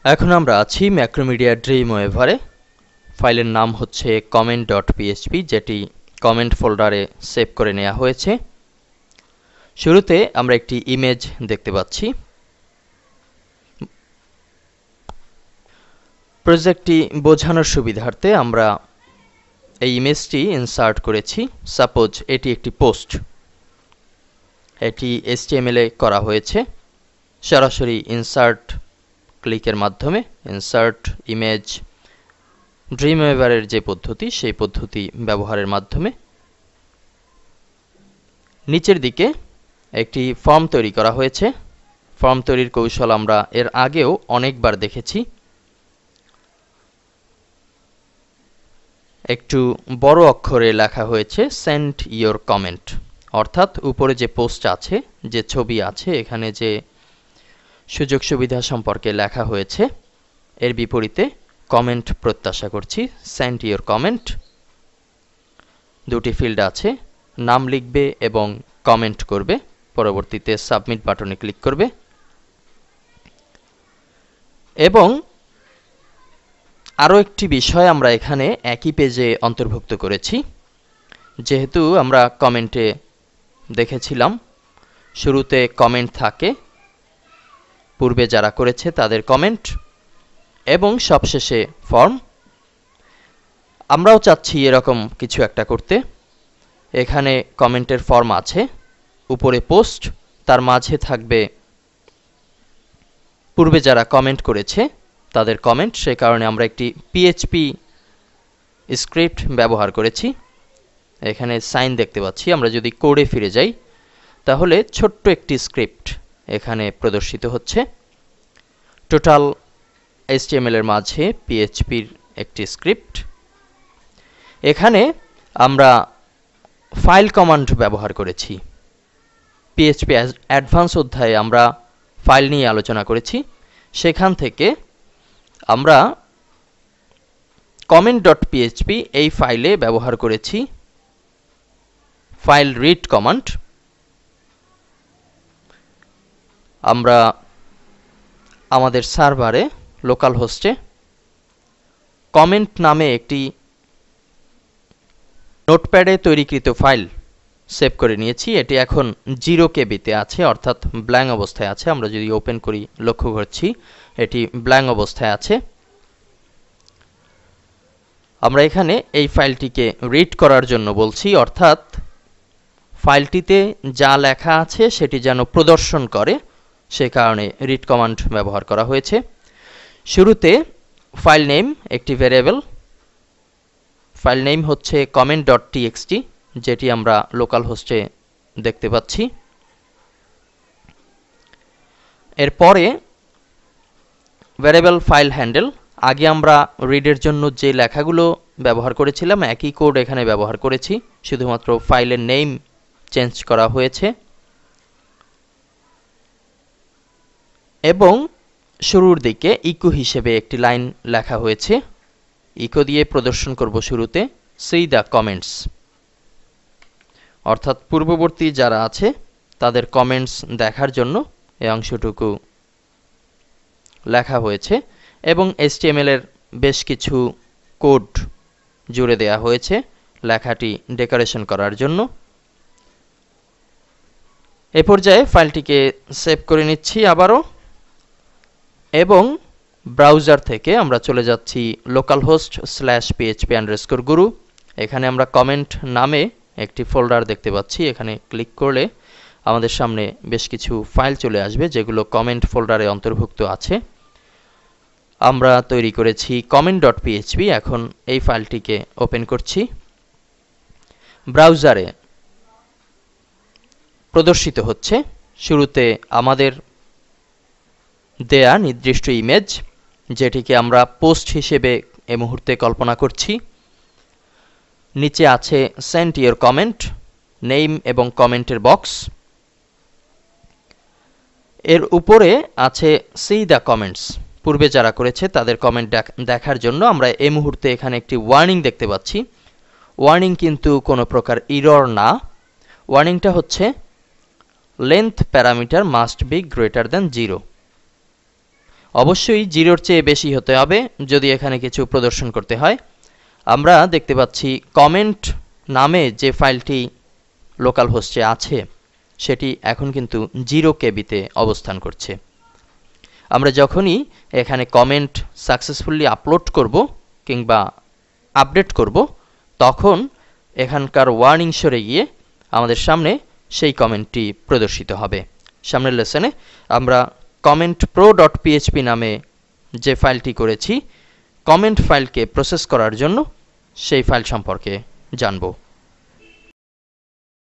এখন আমরা আছি ম্যাক্রোমিডিয়া ড্রিমওয়েভারে। ফাইলের নাম হচ্ছে comment.php, যেটি কমেন্ট ফোল্ডারে সেভ করে নেওয়া হয়েছে। শুরুতে আমরা একটি ইমেজ দেখতে পাচ্ছি। প্রজেক্টটি বোঝানোর সুবিধার্থে আমরা এই ইমেজটি ইনসার্ট করেছি। সাপোজ এটি একটি পোস্ট, এটি HTML এ করা হয়েছে। সরাসরি ইনসার্ট ক্লিকের মাধ্যমে ইনসার্ট ইমেজ ড্রিমওয়েভারের যে পদ্ধতি, সেই পদ্ধতি ব্যবহারের মাধ্যমে নিচের দিকে একটি ফর্ম তৈরি করা হয়েছে। ফর্ম তৈরির কৌশল আমরা এর আগেও অনেকবার দেখেছি। একটু বড় অক্ষরে লেখা হয়েছে সেন্ড ইওর কমেন্ট, অর্থাৎ উপরে যে পোস্ট আছে, যে ছবি আছে, এখানে যে সুযোগ সুবিধা সম্পর্কে লেখা হয়েছে, এর বিপরীতে কমেন্ট প্রত্যাশা করছি। সেন্ড ইওর কমেন্ট, দুটি ফিল্ড আছে, নাম লিখবে এবং কমেন্ট করবে। পরবর্তীতে সাবমিট বাটনে ক্লিক করবে এবং আরও একটি বিষয় আমরা এখানে একই পেজে অন্তর্ভুক্ত করেছি। যেহেতু আমরা কমেন্টে দেখেছিলাম শুরুতে কমেন্ট থাকে, পূর্বে যারা করেছে তাদের কমেন্ট, এবং সবশেষে ফর্ম। আমরাও চাচ্ছি এরকম কিছু একটা করতে। এখানে কমেন্টের ফর্ম আছে, উপরে পোস্ট, তার মাঝে থাকবে পূর্বে যারা কমেন্ট করেছে তাদের কমেন্ট। সে কারণে আমরা একটি PHP স্ক্রিপ্ট ব্যবহার করেছি। এখানে সাইন দেখতে পাচ্ছি। আমরা যদি কোডে ফিরে যাই তাহলে ছোট্ট একটি স্ক্রিপ্ট এখানে প্রদর্শিত হচ্ছে। টোটাল HTML এর মাঝে PHPর একটি স্ক্রিপ্ট। এখানে আমরা ফাইল কমান্ড ব্যবহার করেছি। PHP অ্যাডভান্স অধ্যায়ে আমরা ফাইল নিয়ে আলোচনা করেছি। সেখান থেকে আমরা comment.php এই ফাইলে ব্যবহার করেছি ফাইল রিড কমান্ড। আমরা আমাদের সার্ভারে লোকাল হোস্টে কমেন্ট নামে একটি নোটপ্যাডে তৈরিকৃত ফাইল সেভ করে নিয়েছি। এটি এখন 0 KB তে আছে, অর্থাৎ ব্ল্যাঙ্ক অবস্থায় আছে। আমরা যদি ওপেন করি লক্ষ্য করছি এটি ব্ল্যাঙ্ক অবস্থায় আছে। আমরা এখানে এই ফাইলটিকে রিড করার জন্য বলছি, অর্থাৎ ফাইলটিতে যা লেখা আছে সেটি যেন প্রদর্শন করে, সে কারণে রিড কমান্ড ব্যবহার করা হয়েছে। শুরুতে ফাইল নেম একটি ভ্যারিয়েবল। ফাইল নেম হচ্ছে comment.txt, যেটি আমরা লোকাল হোস্টে দেখতে পাচ্ছি। এরপরে ভ্যারিয়েবল ফাইল হ্যান্ডেল। আগে আমরা রিডের জন্য যে লেখাগুলো ব্যবহার করেছিলাম একই কোড এখানে ব্যবহার করেছি, শুধুমাত্র ফাইলের নেম চেঞ্জ করা হয়েছে। এবং শুরুর দিকে ইকো হিসেবে একটি লাইন লেখা হয়েছে। ইকো দিয়ে প্রদর্শন করব শুরুতে see the comments, অর্থাৎ পূর্ববর্তী যারা আছে তাদের কমেন্টস দেখার জন্য এই অংশটুকু লেখা হয়েছে। এবং HTML এর বেশ কিছু কোড জুড়ে দেয়া হয়েছে লেখাটি ডেকোরেশন করার জন্য। এ পর্যায়ে ফাইলটিকে সেভ করে নিচ্ছি আবারও, এবং ব্রাউজার থেকে আমরা চলে যাচ্ছি localhost/php_guru। এখানে আমরা কমেন্ট নামে একটি ফোল্ডার দেখতে পাচ্ছি। এখানে ক্লিক করলে আমাদের সামনে বেশ কিছু ফাইল চলে আসবে যেগুলো কমেন্ট ফোল্ডারে অন্তর্ভুক্ত আছে। আমরা তৈরি করেছি comment.php। এখন এই ফাইলটিকে ওপেন করছি। ব্রাউজারে প্রদর্শিত হচ্ছে শুরুতে আমাদের দেয়া নির্দিষ্ট ইমেজ, যেটিকে আমরা পোস্ট হিসেবে এই মুহূর্তে কল্পনা করছি। নিচে আছে সেন্ড ইওর কমেন্ট, নেম এবং কমেন্টের বক্স। এর উপরে আছে see the comments, পূর্বে যারা করেছে তাদের কমেন্ট দেখার জন্য আমরা এই মুহূর্তে এখানে একটি ওয়ার্নিং দেখতে পাচ্ছি। ওয়ার্নিং কিন্তু কোনো প্রকার এরর না। ওয়ার্নিংটা হচ্ছে length parameter must be greater than 0, অবশ্যই 0-র চেয়ে বেশি হতে হবে যদি এখানে কিছু প্রদর্শন করতে হয়। আমরা দেখতে পাচ্ছি কমেন্ট নামে যে ফাইলটি লোকাল হোস্টে আছে সেটি এখন কিন্তু 0 কেবিতে অবস্থান করছে। আমরা যখনই এখানে কমেন্ট সাকসেসফুলি আপলোড করব কিংবা আপডেট করব তখন এখানকার ওয়ার্নিং সরে গিয়ে আমাদের সামনে সেই কমেন্টটি প্রদর্শিত হবে। সামনের লেসনে আমরা commentpro.php নামে যে ফাইলটি করেছি কমেন্ট ফাইলকে প্রসেস করার জন্য সেই ফাইল সম্পর্কে জানব।